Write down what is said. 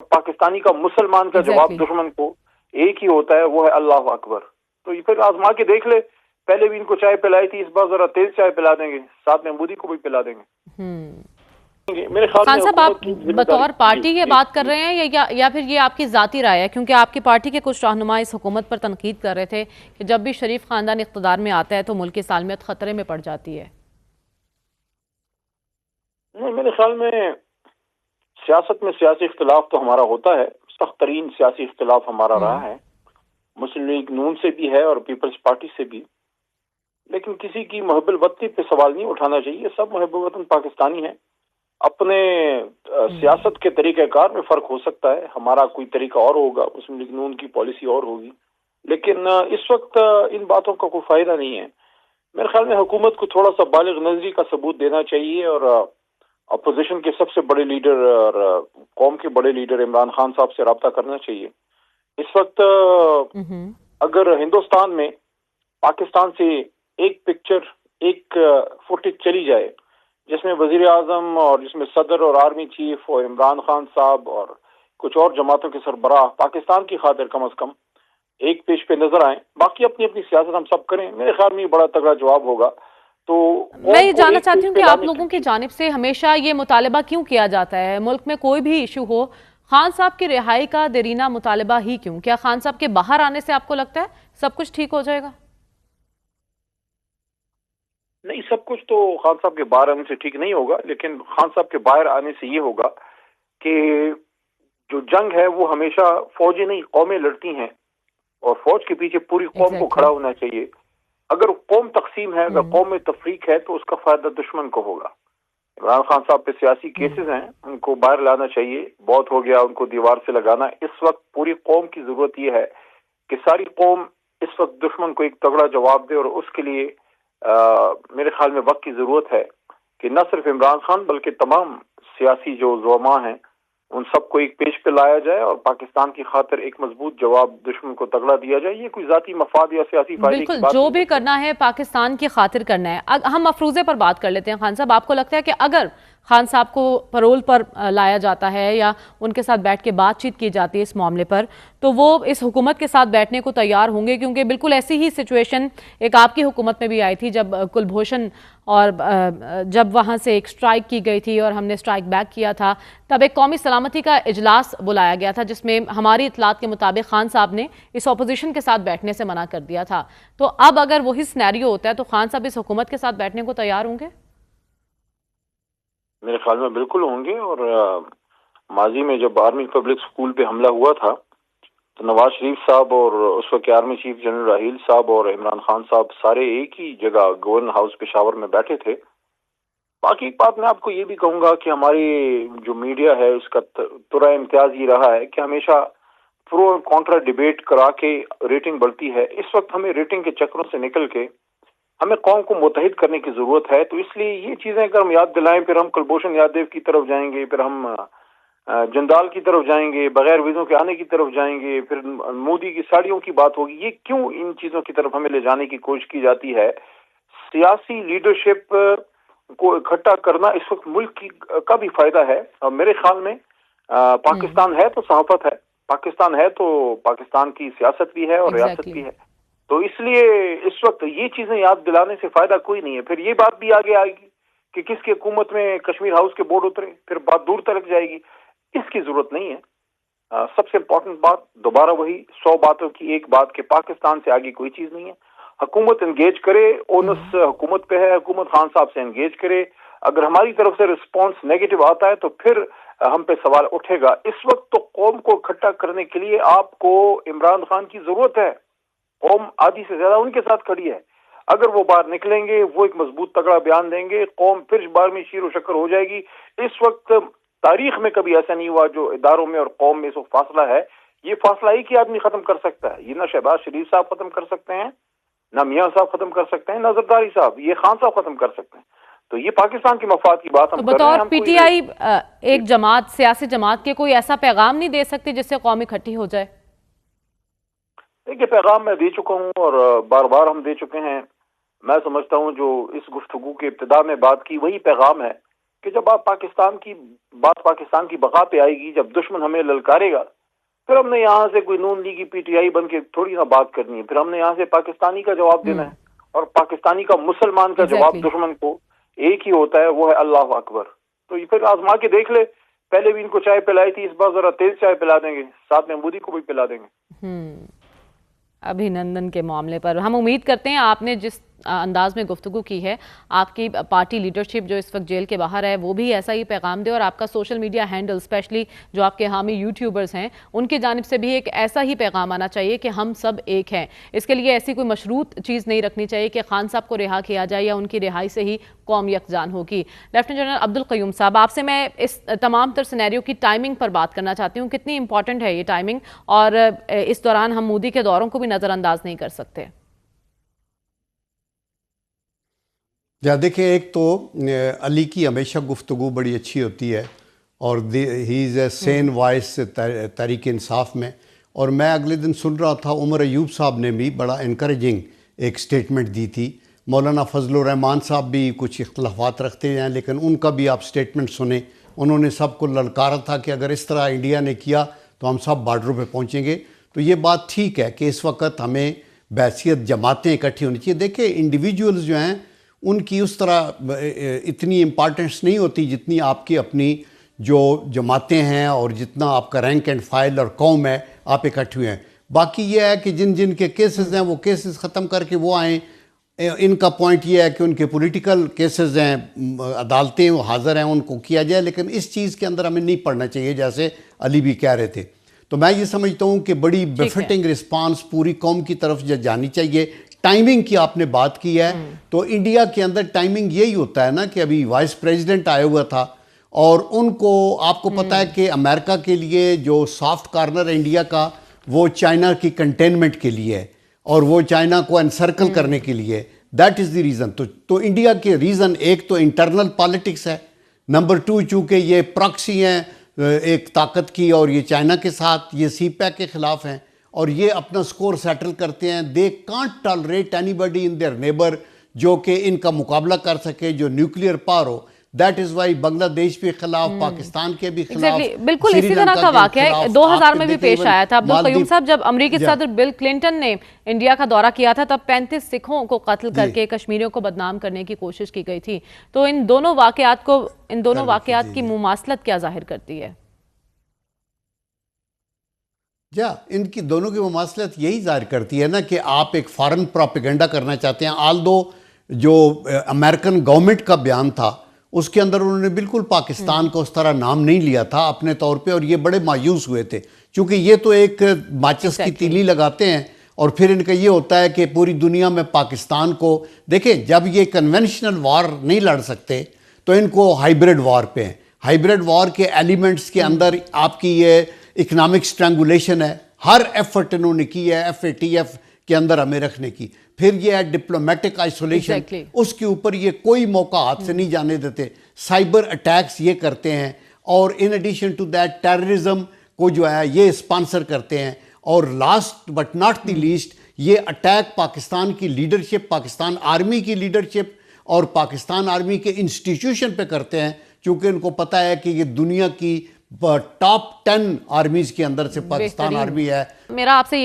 पाकिस्तानी का मुसलमान का जवाब दुश्मन को एक ही होता है, वो है अल्लाह अकबर। तो ये फिर आजमा के देख ले, पहले भी इनको चाय पिलाई थी, इस बार जरा तेज चाय पिला देंगे, साथ में मोदी को भी पिला देंगे। मेरे ख्याल खान में साहब, आप बतौर पार्टी ये बात कर रहे हैं या फिर ये आपकी जाती राय है? क्योंकि आपकी पार्टी के कुछ रहनुमा इस हुकूमत पर तनकीद कर रहे थे कि जब भी शरीफ खानदान इख्तिदार में आता है तो मुल्क की सालमियत खतरे में पड़ जाती है। नहीं, मेरे ख्याल में सियासत में सियासी इख्तिलाफ तो हमारा होता है, सख्त तरीन सियासी इख्तिलाफ हमारा रहा है, मुस्लिम लीग नून से भी है और पीपल्स पार्टी से भी। लेकिन किसी की महबुल वतनी पे सवाल नहीं उठाना चाहिए, सब महबूब वतन पाकिस्तानी हैं। अपने सियासत के तरीक़ाकार में फ़र्क हो सकता है, हमारा कोई तरीका और होगा, मुस्लिम लीग नून की पॉलिसी और होगी, लेकिन इस वक्त इन बातों का कोई फ़ायदा नहीं है। मेरे ख्याल में हुकूमत को थोड़ा सा बालिग नज़री का सबूत देना चाहिए और अपोजिशन के सबसे बड़े लीडर और कौम के बड़े लीडर इमरान खान साहब से रब्ता करना चाहिए। इस वक्त अगर हिंदुस्तान में पाकिस्तान से एक पिक्चर, एक फुटेज चली जाए जिसमें वजीर आजम और जिसमें सदर और आर्मी चीफ और इमरान खान साहब और कुछ और जमातों के सरबराह पाकिस्तान की खातिर कम अज कम एक पेज पे नजर आए, बाकी अपनी अपनी सियासत हम सब करें, मेरे ख्याल में बड़ा तगड़ा जवाब होगा। तो मैं ये जानना चाहती हूँ कि आप लोगों की जानिब से हमेशा ये मुतालबा क्यों किया जाता है, मुल्क में कोई भी इशू हो, खान साहब की रिहाई का देरीना मुतालबा ही क्यों? क्या खान साहब के बाहर आने से आपको लगता है सब कुछ ठीक हो जाएगा? नहीं, सब कुछ तो खान साहब के बाहर आने से ठीक नहीं होगा, लेकिन खान साहब के बाहर आने से ये होगा कि जो जंग है वो हमेशा फौजी नहीं कौमें लड़ती हैं और फौज के पीछे पूरी कौम को खड़ा होना चाहिए। अगर कौम तकसीम है, अगर कौम में तफरीक है तो उसका फायदा दुश्मन को होगा। इमरान खान साहब पे सियासी केसेस हैं, उनको बाहर लाना चाहिए, बहुत हो गया उनको दीवार से लगाना। इस वक्त पूरी कौम की जरूरत यह है कि सारी कौम इस वक्त दुश्मन को एक तगड़ा जवाब दे और उसके लिए मेरे ख्याल में वक्त की जरूरत है कि न सिर्फ इमरान खान बल्कि तमाम सियासी जो ज़ुलमा हैं उन सबको एक पेज पे लाया जाए और पाकिस्तान की खातिर एक मजबूत जवाब दुश्मन को तगड़ा दिया जाए। ये कोई जाती मफाद या सियासी फायदे की बात जो भी करना है पाकिस्तान की खातिर करना है। हम अफरूजे पर बात कर लेते हैं। खान साहब, आपको लगता है कि अगर खान साहब को परोल पर लाया जाता है या उनके साथ बैठ के बातचीत की जाती है इस मामले पर, तो वो इस हुकूमत के साथ बैठने को तैयार होंगे? क्योंकि बिल्कुल ऐसी ही सिचुएशन एक आपकी हुकूमत में भी आई थी जब कुलभूषण और जब वहाँ से एक स्ट्राइक की गई थी और हमने स्ट्राइक बैक किया था, तब एक कौमी सलामती का इजलास बुलाया गया था जिसमें हमारी इतलात के मुताबिक खान साहब ने इस अपोजिशन के साथ बैठने से मना कर दिया था। तो अब अगर वही सिनेरियो होता है तो खान साहब इस हुकूमत के साथ बैठने को तैयार होंगे? मेरे ख्याल में बिल्कुल होंगे। और माजी में जब आर्मी पब्लिक स्कूल पे हमला हुआ था तो नवाज शरीफ साहब और उस वक्त आर्मी चीफ जनरल राहील साहब और इमरान खान साहब सारे एक ही जगह गवर्नर हाउस पेशावर में बैठे थे। बाकी एक बात मैं आपको ये भी कहूंगा कि हमारी जो मीडिया है उसका तुरा इम्तियाज ये रहा है कि हमेशा प्रो और कॉन्ट्रा डिबेट करा के रेटिंग बढ़ती है। इस वक्त हमें रेटिंग के चक्रों से निकल के हमें कौम को मुतहिद करने की जरूरत है। तो इसलिए ये चीजें अगर हम याद दिलाएं, फिर हम कुलभूषण यादव की तरफ जाएंगे, फिर हम जंदाल की तरफ जाएंगे, बगैर वीजों के आने की तरफ जाएंगे, फिर मोदी की साड़ियों की बात होगी। ये क्यों इन चीजों की तरफ हमें ले जाने की कोशिश की जाती है? सियासी लीडरशिप को इकट्ठा करना इस वक्त मुल्क की का भी फायदा है। और मेरे ख्याल में पाकिस्तान है तो सहाफत है, पाकिस्तान है तो पाकिस्तान की सियासत भी है और रियासत भी है। तो इसलिए इस वक्त ये चीजें याद दिलाने से फायदा कोई नहीं है। फिर ये बात भी आगे आएगी कि किसकी हुकूमत में कश्मीर हाउस के बोर्ड उतरे, फिर बात दूर तक जाएगी। इसकी जरूरत नहीं है। सबसे इम्पोर्टेंट बात दोबारा वही 100 बातों की एक बात के पाकिस्तान से आगे कोई चीज नहीं है। हुकूमत एंगेज करे, ओनस हुकूमत पे है, हुकूमत खान साहब से एंगेज करे। अगर हमारी तरफ से रिस्पॉन्स नेगेटिव आता है तो फिर हम पे सवाल उठेगा। इस वक्त तो कौम को इकट्ठा करने के लिए आपको इमरान खान की जरूरत है। कौम आधी से ज्यादा उनके साथ खड़ी है। अगर वो बाहर निकलेंगे, वो एक मजबूत तगड़ा बयान देंगे, कौम फिर बार में शीर व शक्कर हो जाएगी। इस वक्त तारीख में कभी ऐसा नहीं हुआ जो इदारों में और कौम में इस वक्त फासला है, ये फासला एक ही आदमी खत्म कर सकता है। ये ना शहबाज शरीफ साहब खत्म कर सकते हैं, ना मियाँ साहब खत्म कर सकते हैं, ना जरदारी साहब, ये खान साहब खत्म कर सकते हैं। तो ये पाकिस्तान की मफाद की बात हम कर रहे हैं। बतौर पीटीआई एक जमात, सियासी जमात के कोई ऐसा पैगाम नहीं दे सकती जिससे कौम इकट्ठी हो जाए? देखिए, पैगाम मैं दे चुका हूँ और बार बार हम दे चुके हैं। मैं समझता हूँ जो इस गुफ्तगू के इब्तिदा में बात की वही पैगाम है کہ جب آپ پاکستان کی بقا پہ آئے گی، جب دشمن ہمیں للکارے گا، پھر ہم نے یہاں سے کوئی نون لیگی پی ٹی آئی بن کے تھوڑی نہ بات کرنی ہے، پھر ہم نے یہاں سے پاکستانی کا جواب دینا ہے، اور پاکستانی کا مسلمان کا جواب دشمن کو ایک ہی ہوتا ہے، وہ ہے اللہ اکبر. تو یہ پھر آزما کے دیکھ لے، پہلے بھی ان کو چائے پلائی تھی، اس بار ذرا تیز چائے پلا دیں گے، ساتھ میں مودی کو بھی پلا دیں گے. ابھی نندن کے معاملے پر ہم امید کرتے ہیں آپ نے جس انداز میں گفتگو کی ہے، آپ کی پارٹی لیڈرشپ جو اس وقت جیل کے باہر ہے وہ بھی ایسا ہی پیغام دے، اور آپ کا سوشل میڈیا ہینڈل اسپیشلی جو آپ کے حامی یوٹیوبرز ہیں ان کی جانب سے بھی ایک ایسا ہی پیغام آنا چاہیے کہ ہم سب ایک ہیں. اس کے لیے ایسی کوئی مشروط چیز نہیں رکھنی چاہیے کہ خان صاحب کو رہا کیا جائے یا ان کی رہائی سے ہی قوم یکجان ہوگی. لیفٹیننٹ جنرل عبدالقیوم صاحب، آپ سے میں اس تمام تر سینیریو کی ٹائمنگ پر بات کرنا چاہتی ہوں. کتنی امپورٹنٹ ہے یہ ٹائمنگ، اور اس دوران ہم مودی کے دوروں کو بھی نظر انداز نہیں کر سکتے؟ دیکھیں، ایک تو علی کی ہمیشہ گفتگو بڑی اچھی ہوتی ہے، اور ہی از اے سین وائس تحریک انصاف میں. اور میں اگلے دن سن رہا تھا عمر ایوب صاحب نے بھی بڑا انکریجنگ ایک سٹیٹمنٹ دی تھی. مولانا فضل الرحمان صاحب بھی کچھ اختلافات رکھتے ہیں، لیکن ان کا بھی آپ سٹیٹمنٹ سنیں. انہوں نے سب کو للکارا تھا کہ اگر اس طرح انڈیا نے کیا تو ہم سب بارڈروں پہ پہنچیں گے. تو یہ بات ٹھیک ہے کہ اس وقت ہمیں بحیثیت جماعتیں اکٹھی ہونی چاہیے. دیکھیں، انڈیویجولز جو ہیں ان کی اس طرح اتنی امپارٹنس نہیں ہوتی جتنی آپ کی اپنی جو جماعتیں ہیں اور جتنا آپ کا رینک اینڈ فائل اور قوم ہے، آپ اکٹھے ہوئے ہیں. باقی یہ ہے کہ جن کے کیسز ہیں وہ کیسز ختم کر کے وہ آئیں. ان کا پوائنٹ یہ ہے کہ ان کے پولیٹیکل کیسز ہیں، عدالتیں وہ حاضر ہیں، ان کو کیا جائے. لیکن اس چیز کے اندر ہمیں نہیں پڑنا چاہیے، جیسے علی بھی کہہ رہے تھے. تو میں یہ سمجھتا ہوں کہ بڑی بفٹنگ رسپانس پوری قوم کی طرف جانی چاہیے. ٹائمنگ کی آپ نے بات کی ہے، تو انڈیا کے اندر ٹائمنگ یہی ہوتا ہے نا کہ ابھی وائس پریزیڈنٹ آیا ہوا تھا، اور ان کو آپ کو پتہ ہے کہ امریکہ کے لیے جو سافٹ کارنر انڈیا کا وہ چائنا کی کنٹینمنٹ کے لیے ہے، اور وہ چائنا کو انسرکل کرنے کے لیے. That is the reason. تو انڈیا کے ریزن ایک تو انٹرنل پالیٹکس ہے، نمبر 2 چونکہ یہ پراکسی ہیں ایک طاقت کی، اور یہ چائنا کے ساتھ یہ سی پیک کے خلاف ہیں، اور یہ اپنا سکور سیٹل کرتے ہیں. They can't tolerate anybody in their neighbour جو کہ ان کا مقابلہ کر سکے، جو نیوکلیئر پاور ہو. That is why Bangladesh کے خلاف، پاکستان کے بھی خلاف، بالکل اسی طرح کا واقعہ ہے 2000 میں بھی پیش آیا تھا. عبدالقیوم صاحب، جب امریکی صدر بل کلنٹن نے انڈیا کا دورہ کیا تھا تب 35 سکھوں کو قتل کر کے کشمیریوں کو بدنام کرنے کی کوشش کی گئی تھی. تو ان دونوں واقعات کی مماثلت کیا ظاہر کرتی ہے؟ ان کی دونوں کی مماثلت یہی ظاہر کرتی ہے نا کہ آپ ایک فارن پروپیگنڈا کرنا چاہتے ہیں. آلدو جو امریکن گورنمنٹ کا بیان تھا اس کے اندر انہوں نے بالکل پاکستان کو اس طرح نام نہیں لیا تھا اپنے طور پہ، اور یہ بڑے مایوس ہوئے تھے، چونکہ یہ تو ایک ماچس کی تیلی لگاتے ہیں، اور پھر ان کا یہ ہوتا ہے کہ پوری دنیا میں پاکستان کو دیکھیں. جب یہ کنونشنل وار نہیں لڑ سکتے تو ان کو ہائیبریڈ وار پہ ہیں. ہائیبریڈ وار کے ایلیمنٹس کے اندر آپ کی یہ اکنامک سٹرینگولیشن ہے. ہر ایفرٹ انہوں نے کی ہے FATF کے اندر ہمیں رکھنے کی. پھر یہ ہے ڈپلومیٹک آئسولیشن، اس کے اوپر یہ کوئی موقع ہاتھ سے نہیں جانے دیتے. سائبر اٹیکس یہ کرتے ہیں، اور in addition to that terrorism کو جو ہے یہ اسپانسر کرتے ہیں. اور last but not the least, یہ اٹیک پاکستان کی لیڈرشپ، پاکستان آرمی کی لیڈرشپ اور پاکستان آرمی کے انسٹیٹیوشن پہ کرتے ہیں، چونکہ ان کو پتہ ہے کہ یہ دنیا کی ٹاپ 10 آرمیز کے اندر سے پاکستان آرمی ہے. میرا آپ سے